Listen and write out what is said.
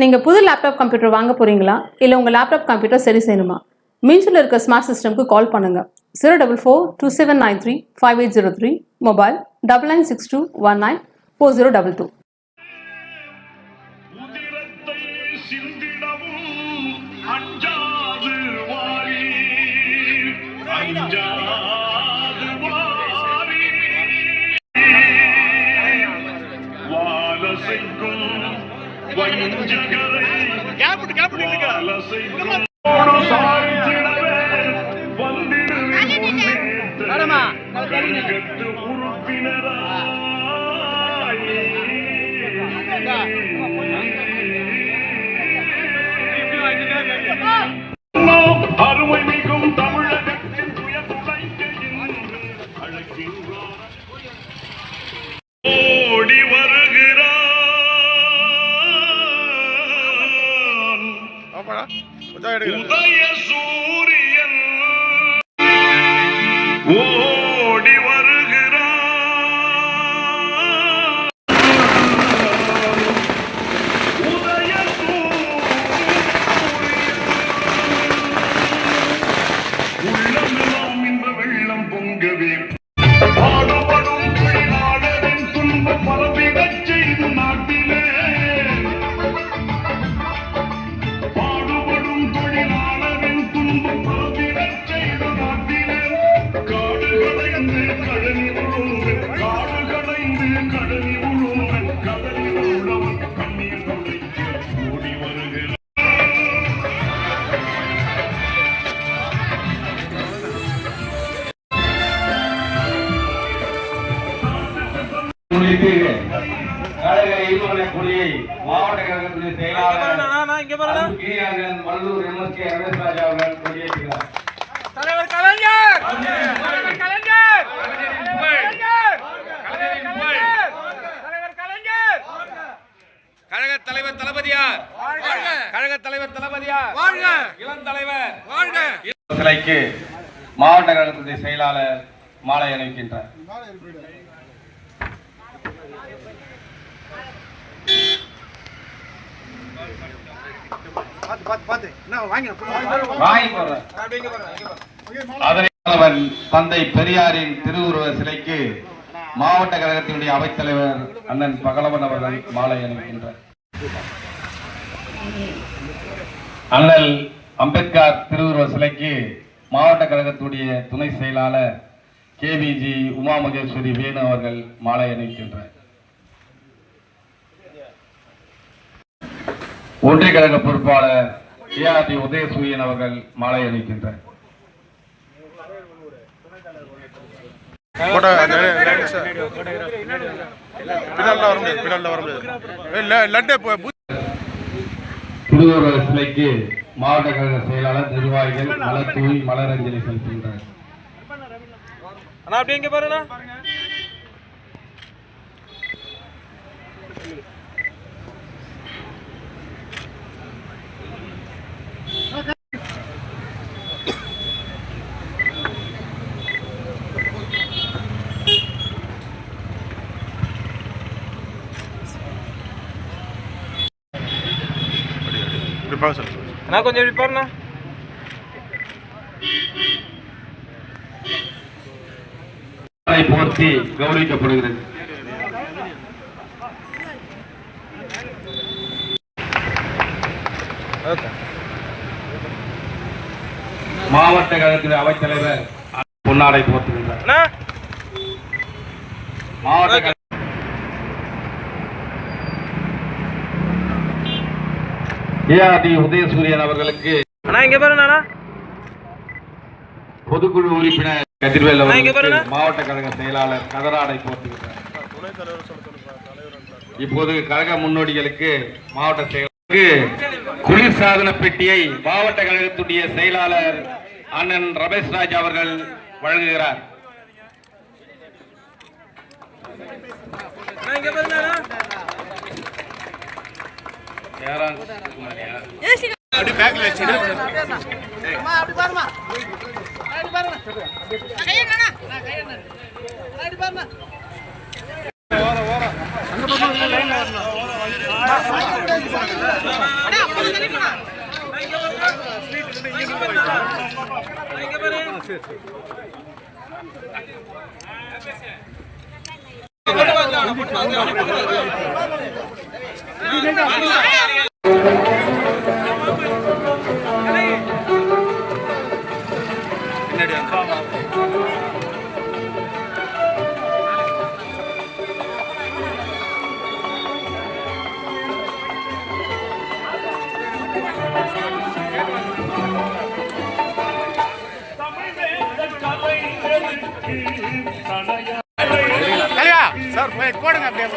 நீங்கள் புது laptop computer வாங்க போகிறீங்களா இல்லை உங்கள் லேப்டாப் கம்ப்யூட்டர் சரி செய்யணுமா? மீன்ஸில் இருக்க ஸ்மார்ட் சிஸ்டம்க்கு கால் பண்ணுங்கள். 04427935803, மொபைல் 9962194022. அருமை மிகும் தமிழகத்தின் ஓடி வருகிறான் உதய சூரியன், ஓடி வருகிறான் உதய உள்ளமெல்லாம் இந்த வெள்ளம் பொங்கவே பாடுபடும் தொழிலாளரின் துன்பம் பரவிடச் செய்து நாட்டிலே, பாடுபடும் தொழிலாளரின் துன்பம் பரவிடச் செய்து நாட்டிலே, காடு களைந்து கடனி உழுவன், காடு களைந்து கடனி உழுவன், கதறி உள்ளவன் கண்ணீர் துடைக்க ஓடி வருகிறான். மாவட்ட கழகத்தின் செயலாளர் மல்லூர் MSK ரமேஷ் ராஜா அவர்கள் கொடியேற்றுகிறார். தலைவர் கலைஞர், தலைவர் கலைஞர், தலைவர் கலைஞர், கழக தலைவர் தளபதியார் வாழ்க, கழக தலைவர் தளபதியார் வாழ்க, இளம் தலைவர் வாழ்க. சிலைக்கு மாவட்ட கழகத்தின் செயலாளர் மாலை அணிவிக்கின்றார். தந்தை பெரியாரின் திருவுருவ சிலைக்கு மாவட்ட கழகத்தினுடைய அவைத்தலைவர் அண்ணன் பகலவன் அவர்கள் மாலை அணிவிக்கின்றார். அண்ணல் அம்பேத்கர் திருவுருவ சிலைக்கு மாவட்ட கழகத்துடைய துணை செயலாளர் KVG உமா மகேஸ்வரி வேணு அவர்கள் மாலை அணிவிக்கின்றார். ஒன்றிய கழக பொறுப்பாளர் ARD உதயசூரியன் அவர்கள் மாலை அணிவிக்கின்றார். திருவுருவ சிலைக்கு மாவட்ட கழக செயலாளர் நிர்வாகிகள் மலர் தூவி மலரஞ்சலி செலுத்துகின்றனர். கொஞ்சம் எப்படி பாருண்ணா. போர்த்தி கௌரவிக்கப்படுகிறது. மாவட்ட கழகத்தின் அவைத்தலைவர் பொன்னாடை போர்த்துகின்றார். மாவட்ட ARD உதயசூரியன் அவர்களுக்கு பொதுக்குழு உறுப்பினர் கதிர்வேல் அவர்களுக்கு மாவட்ட கழக செயலாளர் கதராடை போர்த்துகின்றார். இப்போது கழக முன்னோடிகளுக்கு மாவட்ட செயலாளருக்கு குளிர்சாதன பெட்டியை மாவட்ட கழகத்துடைய செயலாளர் அண்ணன் ரமேஷ் ராஜா அவர்கள் வழங்குகிறார். அங்க சார் போடுங்க அப்படியே